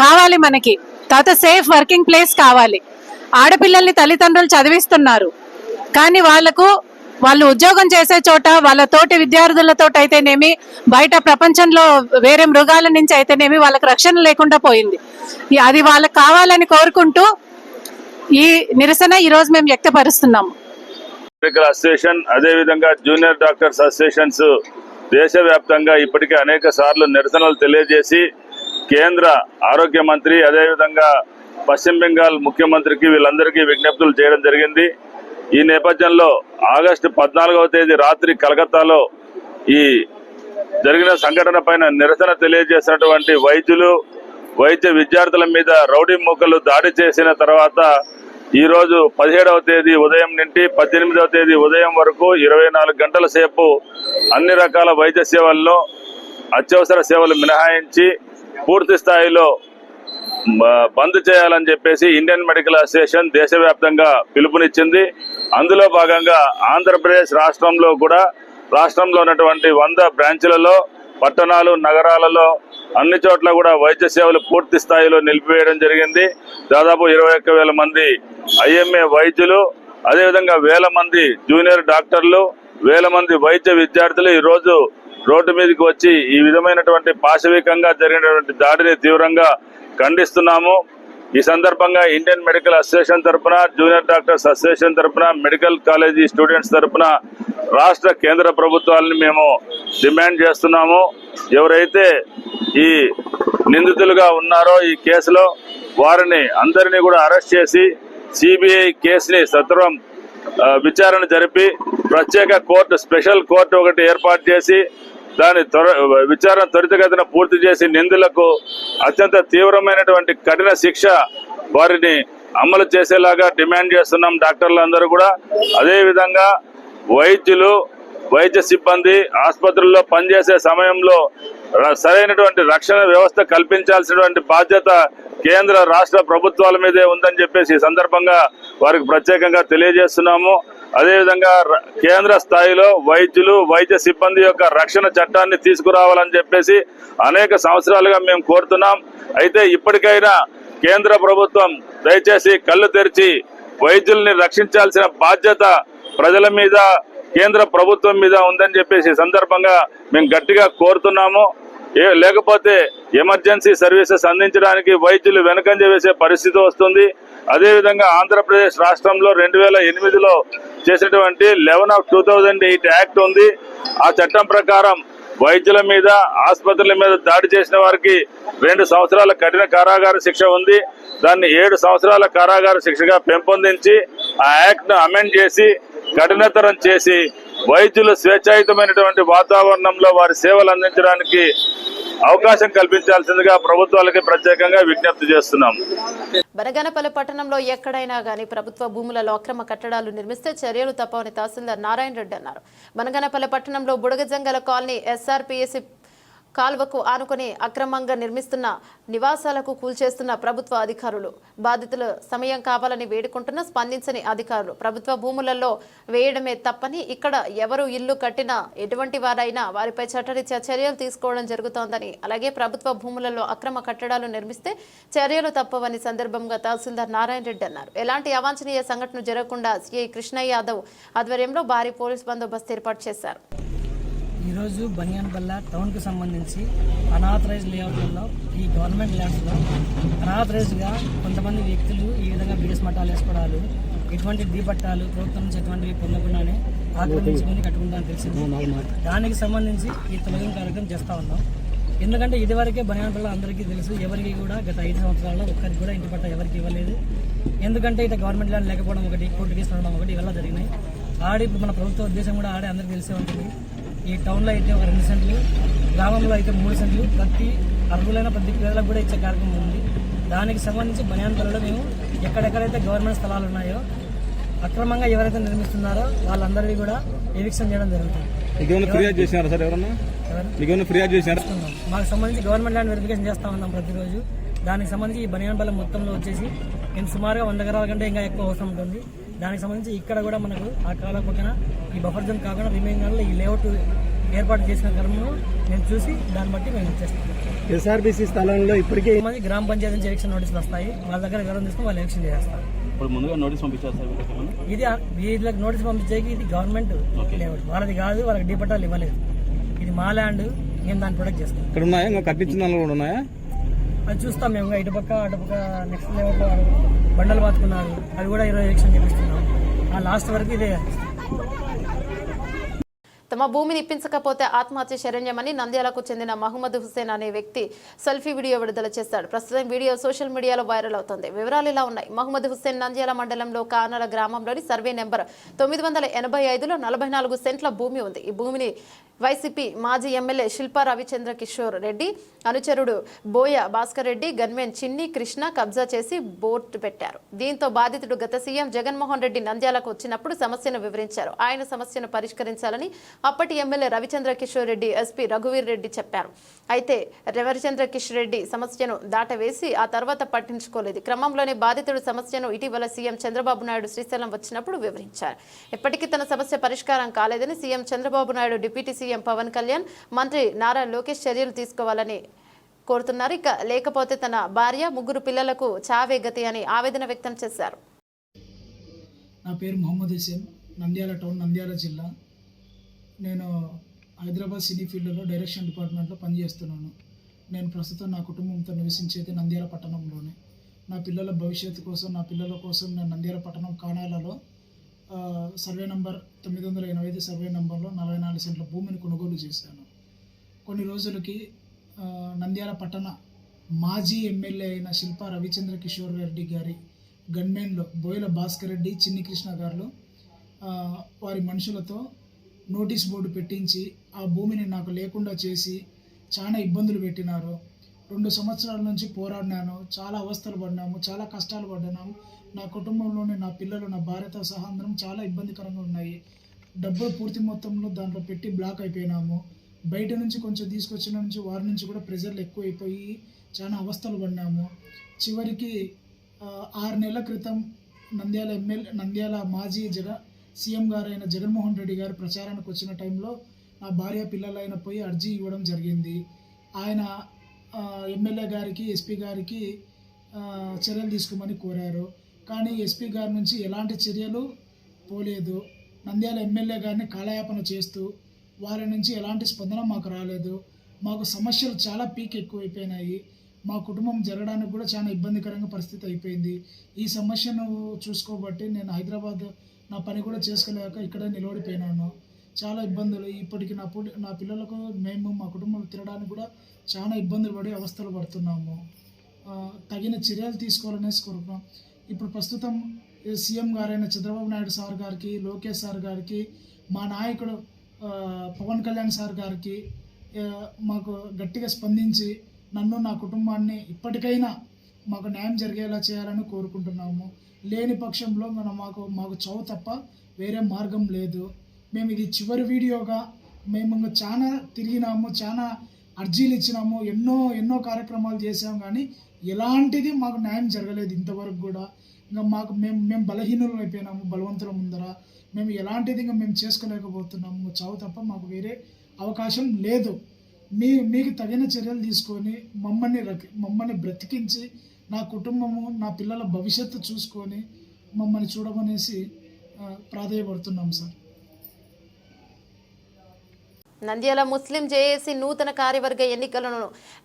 కావాలి మనకి, తర్వాత సేఫ్ వర్కింగ్ ప్లేస్ కావాలి. ఆడపిల్లల్ని తల్లిదండ్రులు చదివిస్తున్నారు, కానీ వాళ్ళు ఉద్యోగం చేసే చోట వాళ్ళ తోటి విద్యార్థులతో అయితేనేమి, బయట ప్రపంచంలో వేరే మృగాల నుంచి అయితేనేమి వాళ్ళకి రక్షణ లేకుండా పోయింది. అది వాళ్ళకి కావాలని కోరుకుంటూ ఈ నిరసన ఈ రోజు మేము వ్యక్తపరుస్తున్నాము. మెడికల్ అసోసియేషన్, అదేవిధంగా జూనియర్ డాక్టర్స్ అసోసియేషన్స్ దేశవ్యాప్తంగా ఇప్పటికే అనేక సార్లు నిరసనలు తెలియజేసి కేంద్ర ఆరోగ్య మంత్రి, అదేవిధంగా పశ్చిమ బెంగాల్ ముఖ్యమంత్రికి వీళ్ళందరికీ విజ్ఞప్తులు చేయడం జరిగింది. ఈ నేపథ్యంలో ఆగస్టు 14వ తేదీ రాత్రి కలకత్తాలో ఈ జరిగిన సంఘటన పైన నిరసన తెలియజేసినటువంటి వైద్యులు, వైద్య విద్యార్థుల మీద రౌడీ మూకలు దాడి చేసిన తర్వాత ఈరోజు 17వ తేదీ ఉదయం నుండి 18వ తేదీ ఉదయం వరకు 24 గంటల సేపు అన్ని రకాల వైద్య సేవల్లో అత్యవసర సేవలు మినహాయించి పూర్తి స్థాయిలో బంద్ చేయాలని చెప్పేసి ఇండియన్ మెడికల్ అసోసియేషన్ దేశవ్యాప్తంగా పిలుపునిచ్చింది. అందులో భాగంగా ఆంధ్రప్రదేశ్ రాష్ట్రంలో కూడా రాష్ట్రంలో ఉన్నటువంటి 100 బ్రాంచ్లలో, పట్టణాలు, నగరాలలో అన్ని చోట్ల కూడా వైద్య సేవలు పూర్తి స్థాయిలో నిలిపివేయడం జరిగింది. దాదాపు 21,000 మంది ఐఎంఏ వైద్యులు, అదేవిధంగా 1000 మంది జూనియర్ డాక్టర్లు, 1000 మంది వైద్య విద్యార్థులు ఈరోజు రోడ్డు మీదకి వచ్చి ఈ విధమైనటువంటి పాశవికంగా జరిగినటువంటి దాడిని తీవ్రంగా ఖండిస్తున్నాము. ఈ సందర్భంగా ఇండియన్ మెడికల్ అసోసియేషన్ తరఫున, జూనియర్ డాక్టర్స్ అసోసియేషన్ తరఫున, మెడికల్ కాలేజీ స్టూడెంట్స్ తరఫున రాష్ట్ర కేంద్ర ప్రభుత్వాలని మేము డిమాండ్ చేస్తున్నాము. ఎవరైతే ఈ నిందితులుగా ఉన్నారో ఈ కేసులో వారిని అందరినీ కూడా అరెస్ట్ చేసి సిబిఐ కేసుని సత్వరం విచారణ జరిపి ప్రత్యేక కోర్టు, స్పెషల్ కోర్టు ఒకటి ఏర్పాటు చేసి దాని విచారణ త్వరితగతిన పూర్తి చేసి నిందితులకు అత్యంత తీవ్రమైనటువంటి కఠిన శిక్ష వారిని అమలు చేసేలాగా డిమాండ్ చేస్తున్నాం డాక్టర్లందరూ కూడా. అదేవిధంగా వైద్యులు, వైద్య సిబ్బంది ఆసుపత్రుల్లో పనిచేసే సమయంలో సరైనటువంటి రక్షణ వ్యవస్థ కల్పించాల్సినటువంటి బాధ్యత కేంద్ర రాష్ట్ర ప్రభుత్వాల మీదే ఉందని చెప్పేసి ఈ సందర్భంగా వారికి ప్రత్యేకంగా తెలియజేస్తున్నాము. అదేవిధంగా కేంద్ర స్థాయిలో వైద్యులు, వైద్య సిబ్బంది యొక్క రక్షణ చట్టాన్ని తీసుకురావాలని చెప్పేసి అనేక సంవత్సరాలుగా మేము కోరుతున్నాం. అయితే ఇప్పటికైనా కేంద్ర ప్రభుత్వం దయచేసి కళ్ళు తెరిచి వైద్యుల్ని రక్షించాల్సిన బాధ్యత ప్రజల మీద, కేంద్ర ప్రభుత్వం మీద ఉందని చెప్పేసి సందర్భంగా మేము గట్టిగా కోరుతున్నాము. లేకపోతే ఎమర్జెన్సీ సర్వీసెస్ అందించడానికి వైద్యులు వెనకంజ వేసే పరిస్థితి వస్తుంది. అదేవిధంగా ఆంధ్రప్రదేశ్ రాష్ట్రంలో 2008లో చేసినటువంటి 11/2008 యాక్ట్ ఉంది. ఆ చట్టం ప్రకారం వైద్యుల మీద, ఆసుపత్రుల మీద దాడి చేసిన వారికి 2 సంవత్సరాల కఠిన కారాగార శిక్ష ఉంది. దాన్ని 7 సంవత్సరాల కారాగార శిక్షగా పెంపొందించి ఆ యాక్ట్ ను అమెండ్ చేసి కఠినతరం చేసి వైద్యులు స్వేచ్ఛాయుతమైనటువంటి వాతావరణంలో వారి సేవలు అందించడానికి అవకాశం కల్పించాల్సిందిగా ప్రభుత్వాలకి ప్రత్యేకంగా విజ్ఞప్తి చేస్తున్నాం. బనగానపల్లి పట్టణంలో ఎక్కడైనా గానీ ప్రభుత్వ భూములలో అక్రమ కట్టడాలు నిర్మిస్తే చర్యలు తప్పవని తహసీల్దార్ నారాయణ రెడ్డి అన్నారు. బనగానపల్లి పట్టణంలో బుడగజంగల కాలనీ ఎస్ఆర్పీఎస్సీ కాల్వకు ఆనుకుని అక్రమంగా నిర్మిస్తున్న నివాసాలకు కూల్చేస్తున్న ప్రభుత్వ అధికారులు, బాధితుల సమయం కావాలని వేడుకుంటున్న స్పందించని అధికారులు, ప్రభుత్వ భూములలో వేయడమే తప్పని ఇక్కడ ఎవరు ఇల్లు కట్టినా ఎటువంటి వారైనా వారిపై చట్టరీత్యా చర్యలు తీసుకోవడం జరుగుతోందని, అలాగే ప్రభుత్వ భూములలో అక్రమ కట్టడాలు నిర్మిస్తే చర్యలు తప్పవని సందర్భంగా తహసీల్దార్ నారాయణ రెడ్డి అన్నారు. ఎలాంటి అవాంఛనీయ సంఘటన జరగకుండా సిఐ కృష్ణ యాదవ్ ఆధ్వర్యంలో భారీ పోలీస్ బందోబస్తు ఏర్పాటు చేశారు. ఈరోజు బనియాన్పల్ల టౌన్కి సంబంధించి అనాథరైజ్డ్ లేఅవుట్లలో, ఈ గవర్నమెంట్ ల్యాండ్స్లో అనాథరైజ్డ్గా కొంతమంది వ్యక్తులు ఈ విధంగా బీఎస్ మట్టాలు వేసుకోవడాలు, ఎటువంటి డీ పట్టాలు ప్రభుత్వం నుంచి ఎటువంటివి పొందకుండానే ఆక్రమించుకొని కట్టుకుంటామని తెలిసింది. దానికి సంబంధించి ఈ తొలగింపు కార్యక్రమం చేస్తూ ఉన్నాం. ఎందుకంటే ఇదివరకే బనియాన్పల్ల అందరికీ తెలుసు, ఎవరికి కూడా గత 5 సంవత్సరాల్లో ఒక్కరికి కూడా ఇంటి పట్ట ఎవరికి ఇవ్వలేదు. ఎందుకంటే ఇట్లా గవర్నమెంట్ ల్యాండ్ లేకపోవడం ఒకటి, కోర్టు కేసు ఉండడం ఒకటి, ఇవల్ల జరిగినాయి. ఇప్పుడు మన ప్రభుత్వ ఉద్దేశం కూడా అందరికీ తెలిసే ఉంటుంది. ఈ టౌన్లో అయితే ఒక 2 సెంట్లు, గ్రామంలో అయితే 3 సెంట్లు ప్రతి అర్హులైన ప్రతి పేదలకు కూడా ఇచ్చే కార్యక్రమం ఉంది. దానికి సంబంధించి బనియాన్పల్లిలో మేము ఎక్కడెక్కడైతే గవర్నమెంట్ స్థలాలు ఉన్నాయో అక్రమంగా ఎవరైతే నిర్మిస్తున్నారో వాళ్ళందరినీ కూడా ఎవిక్షన్ చేయడం జరుగుతుంది. మాకు సంబంధించి గవర్నమెంట్ ల్యాండ్ వెరిఫికేషన్ చేస్తా ఉన్నాం ప్రతిరోజు. దానికి సంబంధించి ఈ బనియాన్పల్లి మొత్తంలో వచ్చేసి నేను సుమారుగా 100 ఎకరాల కంటే ఇంకా ఎక్కువ అవసరం ఉంటుంది. దానికి సంబంధించి ఇక్కడ కూడా మనకు ఆ కాలం పక్కన ఈ బఫర్ జోన్ కాకుండా రిమైనింగ్ ఈ లేఅవుట్ ఏర్పాటు చేసిన క్రమంలో నేను చూసి దాన్ని బట్టి మేము చేస్తాం. ఎస్ఆర్బీసీ స్థలంలో ఇప్పటికే మంది గ్రామ పంచాయతీ నుంచి ఎలక్షన్ నోటీసులు వస్తాయి. వాళ్ళ దగ్గర వివరం తీసుకుని వాళ్ళు ఎలక్షన్ చేస్తారు. ముందుగా నోటీస్ పంపించారు. ఇది వీళ్ళకి నోటీస్ పంపించేకి ఇది గవర్నమెంట్ లేఅవుట్, వాళ్ళది కాదు, వాళ్ళకి డీ పట్టాలు ఇవ్వలేదు. ఇది మా ల్యాండ్, మేము దాన్ని ప్రొటెక్ట్ చేస్తాం. ఇక్కడ ఉన్నాయా, ఇంకా కట్టించిన దానిలో కూడా ఉన్నాయా అది చూస్తాం మేము. ఇటుపక్క అటుపక్క నెక్స్ట్ లేఅవుట్ బండలు పాతుకున్నారు, అవి కూడా ఈరోజు ఎలక్షన్ చేపిస్తున్నాం. ఆ లాస్ట్ వరకు ఇదే. తమ భూమిని ఇప్పించకపోతే ఆత్మహత్య శరణ్యమని నంద్యాలకు చెందిన మహమ్మద్ హుస్సేన్ అనే వ్యక్తి సెల్ఫీ వీడియో విడుదల చేశాడు. ప్రస్తుతం వీడియో సోషల్ మీడియాలో వైరల్ అవుతుంది. వివరాలు ఇలా ఉన్నాయి. మహమ్మద్ హుస్సేన్ నంద్యాల మండలంలో కానల గ్రామంలోని సర్వే నెంబర్ 985లో 44 సెంట్ల భూమి ఉంది. ఈ భూమిని వైసీపీ మాజీ ఎమ్మెల్యే శిల్పా రవిచంద్ర కిషోర్ రెడ్డి అనుచరుడు బోయ భాస్కర్ రెడ్డి, గన్మెన్ చిన్ని కృష్ణ కబ్జా చేసి బోర్డు పెట్టారు. దీంతో బాధితుడు గత సీఎం జగన్మోహన్ రెడ్డి నంద్యాలకు వచ్చినప్పుడు సమస్యను వివరించారు. ఆయన సమస్యను పరిష్కరించాలని అప్పటి ఎమ్మెల్యే రవిచంద్ర కిషోర్ రెడ్డి ఎస్పీ రఘువీర్ రెడ్డి చెప్పారు. అయితే రవిచంద్ర కిషోర్ రెడ్డి సమస్యను దాటవేసి ఆ తర్వాత పట్టించుకోలేదు. క్రమంలోనే బాధితుడు సమస్యను ఇటీవల సీఎం చంద్రబాబు నాయుడు శ్రీశైలం వచ్చినప్పుడు వివరించారు. ఇప్పటికీ తన సమస్య పరిష్కారం కాలేదని CM Chandrababu Naidu, deputy CM Pawan Kalyan, మంత్రి నారా లోకేష్ చర్యలు తీసుకోవాలని కోరుతున్నారు. ఇక లేకపోతే తన భార్య, 3 పిల్లలకు చావే గతి అని ఆవేదన వ్యక్తం చేశారు. నా పేరు మహమ్మద్ హుస్సేన్, నంద్యాల టౌన్, నంద్యాల జిల్లా. నేను హైదరాబాద్ సినీ ఫీల్డ్లో డైరెక్షన్ డిపార్ట్మెంట్లో పనిచేస్తున్నాను. నేను ప్రస్తుతం నా కుటుంబంతో నివసించేది నంద్యాల పట్టణంలోనే. నా పిల్లల భవిష్యత్తు కోసం, నా పిల్లల కోసం నేను నంద్యాల పట్టణం కానాలలో సర్వే నంబర్ 985 సర్వే నంబర్లో 44 సెంట్ల భూమిని కొనుగోలు చేశాను. కొన్ని రోజులకి నంద్యాల పట్టణ మాజీ ఎమ్మెల్యే అయిన శిల్పా రవిచంద్ర కిషోర్ రెడ్డి గారి గన్మెన్లో బోయల భాస్కర్ రెడ్డి, చిన్ని కృష్ణ గారు వారి మనుషులతో నోటీస్ బోర్డు పెట్టించి ఆ భూమిని నాకు లేకుండా చేసి చాలా ఇబ్బందులు పెట్టినారు. 2 సంవత్సరాల నుంచి పోరాడినాను, చాలా అవస్థలు పడినాము, చాలా కష్టాలు పడినాము. నా కుటుంబంలోని నా పిల్లలు, నా భార్యతో సహా అందరం చాలా ఇబ్బందికరంగా ఉన్నాయి. డబ్బులు పూర్తి మొత్తంలో దాంట్లో పెట్టి బ్లాక్ అయిపోయినాము. బయట నుంచి కొంచెం తీసుకొచ్చిన నుంచి వారి నుంచి కూడా ప్రెజర్లు ఎక్కువైపోయి చాలా అవస్థలు పడినాము. చివరికి 6 నెలల క్రితం నంద్యాల మాజీ సీఎం గారైన జగన్మోహన్ రెడ్డి గారు ప్రచారానికి వచ్చిన టైంలో నా భార్య పిల్లలైన పోయి అర్జీ ఇవ్వడం జరిగింది. ఆయన ఎమ్మెల్యే గారికి, ఎస్పీ గారికి చర్యలు తీసుకోమని కోరారు. కానీ ఎస్పీ గారి నుంచి ఎలాంటి చర్యలు పోలేదు. నంద్యాల ఎమ్మెల్యే గారిని కాలయాపన చేస్తూ వారి నుంచి ఎలాంటి స్పందన మాకు రాలేదు. మాకు సమస్యలు చాలా ఎక్కువైపోయినాయి. మా కుటుంబం జరగడానికి కూడా చాలా ఇబ్బందికరంగా పరిస్థితి అయిపోయింది. ఈ సమస్యను చూసుకోబట్టి నేను హైదరాబాద్ నా పని కూడా చేసుకోలేక ఇక్కడే నిలబడిపోయినాను. చాలా ఇబ్బందులు. ఇప్పటికి నా పిల్లలకు మా కుటుంబం తినడానికి కూడా చాలా ఇబ్బందులు పడి అవస్థలు పడుతున్నాము. తగిన చర్యలు తీసుకోవాలనేసి కోరుకున్నాం. ఇప్పుడు ప్రస్తుతం సీఎం గారైన చంద్రబాబు నాయుడు సార్ గారికి, లోకేష్ సార్ గారికి, మా నాయకుడు పవన్ కళ్యాణ్ సార్ గారికి మాకు గట్టిగా స్పందించి నన్ను, నా కుటుంబాన్ని ఇప్పటికైనా మాకు న్యాయం జరిగేలా చేయాలని కోరుకుంటున్నాము. లేని పక్షంలో మాకు చావు తప్ప వేరే మార్గం లేదు. మేము ఇది చివరి వీడియోగా మేము చాలా తిరిగినాము, చాలా అర్జీలు ఇచ్చినాము, ఎన్నో కార్యక్రమాలు చేసాము. కానీ ఎలాంటిది మాకు న్యాయం జరగలేదు ఇంతవరకు కూడా. ఇంకా మేము బలహీనులు అయిపోయినాము బలవంతుల ముందర. మేము ఎలాంటిది మేము చేసుకోలేకపోతున్నాము. చావు తప్ప మాకు వేరే అవకాశం లేదు. మీకు తగిన చర్యలు తీసుకొని మమ్మల్ని బ్రతికించి నా కుటుంబము, నా పిల్లల భవిష్యత్తు చూసుకొని మమ్మల్ని చూడమనేసి ప్రాధేయపడుతున్నాం సార్. నంద్యాల ముస్లిం జేఏసీ నూతన కార్యవర్గ ఎన్నికలను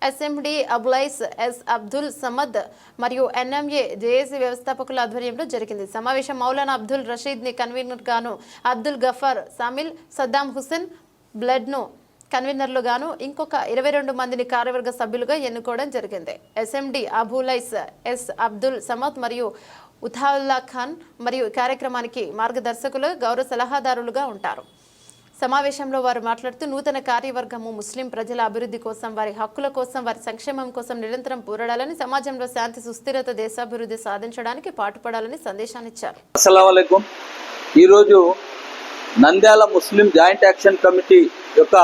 ఎస్ఎండి అబులైస్ ఎస్ అబ్దుల్ సమద్ మరియు ఎన్ఎంఏ జేఏసీ వ్యవస్థాపకుల ఆధ్వర్యంలో జరిగింది. సమావేశం మౌలానా అబ్దుల్ రషీద్ ని కన్వీనర్ గాను, అబ్దుల్ గఫార్ సామిల్, సద్దాం హుస్సేన్ బ్లడ్ను కన్వీనర్లు గాను ఇంకొక 22 మందిని కార్యవర్గ సభ్యులుగా ఎన్నుకోవడం జరిగింది. ఎస్ఎండి అబులైస్ ఎస్ అబ్దుల్ సమద్ మరియు ఉతావుల్లా ఖాన్ మరియు కార్యక్రమానికి మార్గదర్శకులు, గౌరవ సలహాదారులుగా ఉంటారు. సమావేశంలో వారు మాట్లాడుతూ నూతన కార్యవర్గము ముస్లిం ప్రజల అభివృద్ధి కోసం, వారి హక్కుల కోసం, వారి సంక్షేమం కోసం నిరంతరం పోరాడాలని, సమాజంలో శాంతి, సుస్థిరత, దేశాభివృద్ధి సాధించడానికి పాటుపడాలని సందేశాన్ని ఇచ్చారు. అస్సలాము అలైకుం. ఈరోజు నంద్యాల ముస్లిం జాయింట్ యాక్షన్ కమిటీ యొక్క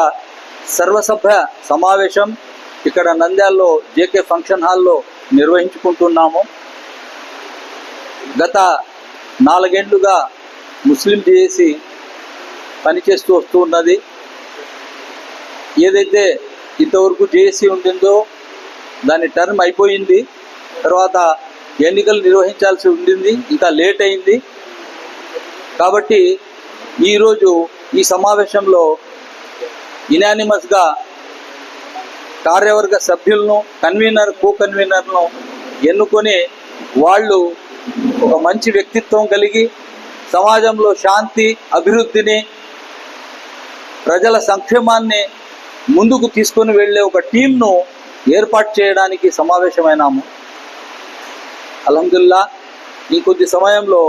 సర్వసభ్య సమావేశం ఇక్కడ నంద్యాలలో జేకే ఫంక్షన్ హాల్లో నిర్వహించుకుంటున్నాము. గత 4 ఏళ్లుగా ముస్లిం జేఏసీ పనిచేస్తూ వస్తూ ఉన్నది. ఏదైతే ఇంతవరకు జేఏసీ ఉండిందో దాని టర్మ్ అయిపోయింది. తర్వాత ఎన్నికలు నిర్వహించాల్సి ఉండింది, ఇంకా లేట్ అయింది. కాబట్టి ఈరోజు ఈ సమావేశంలో యునానిమస్గా కార్యవర్గ సభ్యులను, కన్వీనర్, కో కన్వీనర్ను ఎన్నుకొని వాళ్ళు ఒక మంచి వ్యక్తిత్వం కలిగి సమాజంలో శాంతి, అభివృద్ధిని, ప్రజల సంక్షేమాన్ని ముందుకు తీసుకొని వెళ్ళే ఒక టీంను ఏర్పాటు చేయడానికి సమావేశమైనాము. అల్హమ్దుల్లా ఈ కొద్ది సమయంలో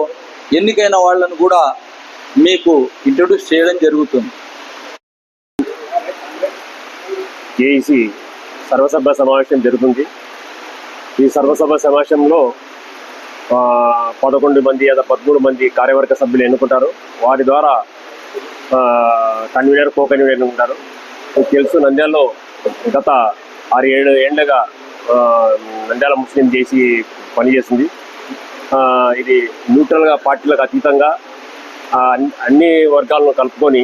ఎన్నికైన వాళ్ళను కూడా మీకు ఇంట్రొడ్యూస్ చేయడం జరుగుతుంది. జేఏసీ సర్వసభ్య సమావేశం జరుగుతుంది. ఈ సర్వసభ్య సమావేశంలో 11 మంది లేదా 13 మంది కార్యవర్గ సభ్యులు ఎన్నుకుంటారు. వారి ద్వారా కన్వీనర్, కో కన్వీనర్ ఉంటారు. మీకు తెలుసు, నంద్యాలలో గత 6-7 ఏళ్లుగా నంద్యాల ముస్లిం జేఏసీ పనిచేస్తుంది. ఇది న్యూట్రల్గా, పార్టీలకు అతీతంగా అన్ని వర్గాలను కలుపుకొని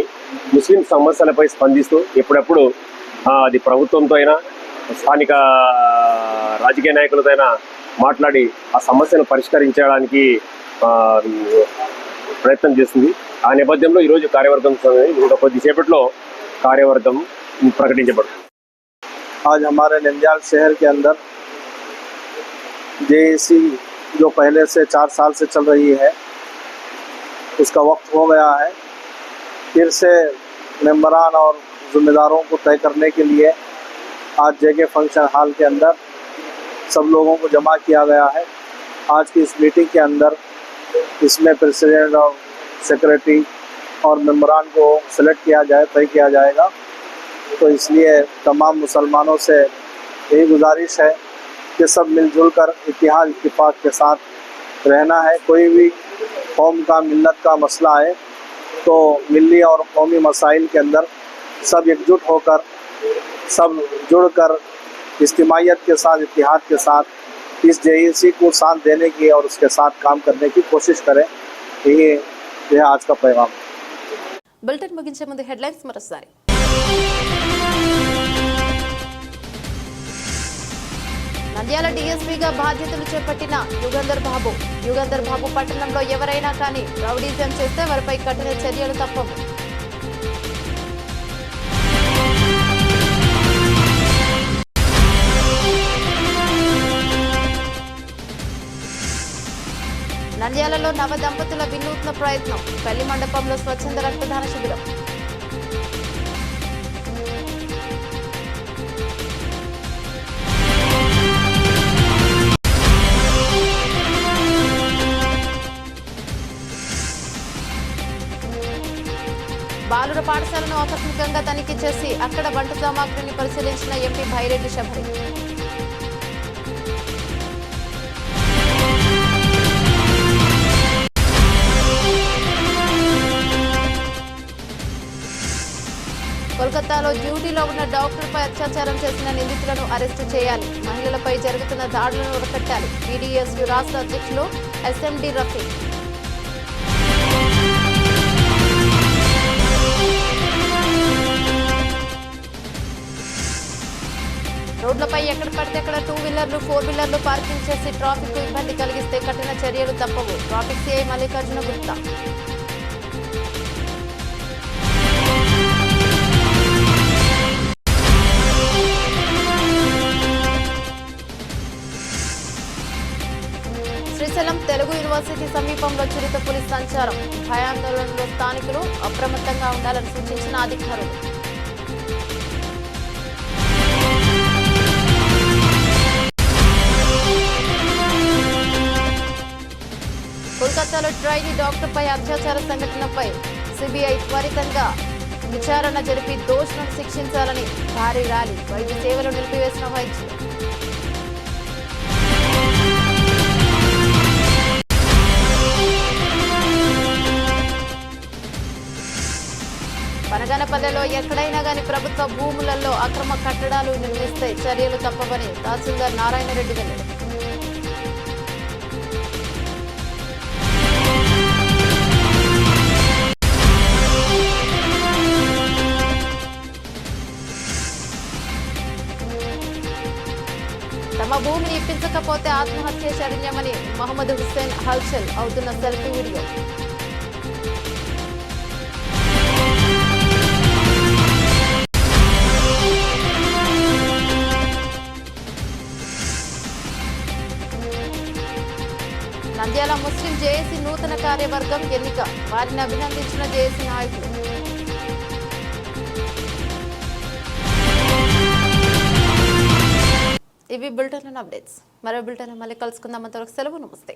ముస్లిం సమస్యలపై స్పందిస్తూ ఎప్పుడెప్పుడు అది ప్రభుత్వంతో అయినా, స్థానిక రాజకీయ నాయకులతో అయినా మాట్లాడి ఆ సమస్యను పరిష్కరించడానికి ప్రయత్నం చేస్తుంది. ఆ నేపథ్యంలో ఈరోజు కార్యవర్గం ఇంకా కొద్దిసేపట్లో కార్యవర్గం ప్రకటించబడుతుంది. आज हमारे नंद्याल शहर के अंदर जेएसी जो पहले से 4 साल से चल रही है उसका वक्त हो गया है। फिर से मेंबरान और जिम्मेदारों को तय करने के लिए आज जेके फंक्शन हॉल के अंदर सब लोगों को जमा किया गया है। आज की इस मीटिंग के अंदर इसमें प्रेसिडेंट और सेक्रेटरी और मेंबरान को सेलेक्ट किया जाए, तय किया जाएगा। तो इसलिए तमाम मुसलमानों से यही गुजारिश है कि सब मिलजुल कर इत्तेहाद इत्तेफाक के साथ रहना है। कोई भी कौम का मिल्लत का मसला है तो मिली और कौमी मसाइल के अंदर सब एकजुट होकर, सब जुड़कर इज्तिमाइयत के साथ, इत्तेहाद के साथ इस जेएसी को साथ देने की और उसके साथ काम करने की कोशिश करें। यह आज का पैगाम है। బులెటిన్ ముగించే ముందు హెడ్లైన్స్ మరోసారి. నంద్యాల డీఎస్పీగా బాధ్యతలు చేపట్టిన యుగంధర్ బాబు పట్టణంలో ఎవరైనా కానీ రౌడీజం చేస్తే వారిపై కఠిన చర్యలు తప్పవు. నంద్యాలలో నవ దంపతుల వినూత్న ప్రయత్నం, పెళ్లి మండపంలో స్వచ్ఛంద రక్తదాన శిబిరం. బాలుర పాఠశాలను ఆకస్మికంగా తనిఖీ చేసి అక్కడ వంట సామాగ్రిని పరిశీలించిన ఎంపీ భైరెడ్డి శబరి. కోల్కతాలో డ్యూటీలో ఉన్న డాక్టర్పై అత్యాచారం చేసిన నిందితులను అరెస్టు చేయాలి. మహిళలపై జరుగుతున్న దాడులను అరికట్టాలి. పీడీఎస్యు రాష్ట్ర అధ్యక్షులు ఎస్ఎండి రఫీక్. రోడ్లపై ఎక్కడ పడితే అక్కడ 2 వీలర్లు 4 వీలర్లు పార్కింగ్ చేసి ట్రాఫిక్ ఇబ్బంది కలిగిస్తే కఠిన చర్యలు తప్పవు. Traffic CI Mallikarjuna Gupta. Srisailam Telugu university సమీపంలో చిరుత పులి సంచారం. భయాందోళనలో స్థానికులు అప్రమత్తంగా ఉండాలని సూచించిన అధికారులు. కోల్కతాలో ట్రైనీ డాక్టర్పై అత్యాచార సంఘటనపై సిబిఐ త్వరితంగా విచారణ జరిపి దోషులను శిక్షించాలని భారీ ర్యాలీ. వైద్య సేవలు నిలిపివేసిన వైద్యులు. పనగనపల్లెలో ఎక్కడైనా గాని ప్రభుత్వ భూములలో అక్రమ కట్టడాలు నిర్మిస్తే చర్యలు తప్పవని తహసీల్దార్ నారాయణరెడ్డి వెల్లడి. తమ భూమిని ఇప్పించకపోతే ఆత్మహత్య శరణ్యమని మహమ్మద్ హుస్సేన్ హల్చల్ అవుతున్న సెల్ఫీ వీడియో. నంద్యాల ముస్లిం జేఏసీ నూతన కార్యవర్గం ఎన్నిక. వారిని అభినందించిన జేఏసీ నాయకులు. ఇవి బులెటిన్ అప్డేట్స్. మరో బులెటిన్ మళ్ళీ కలుసుకుందాం. అంతవరకు సెలవు. నమస్తే.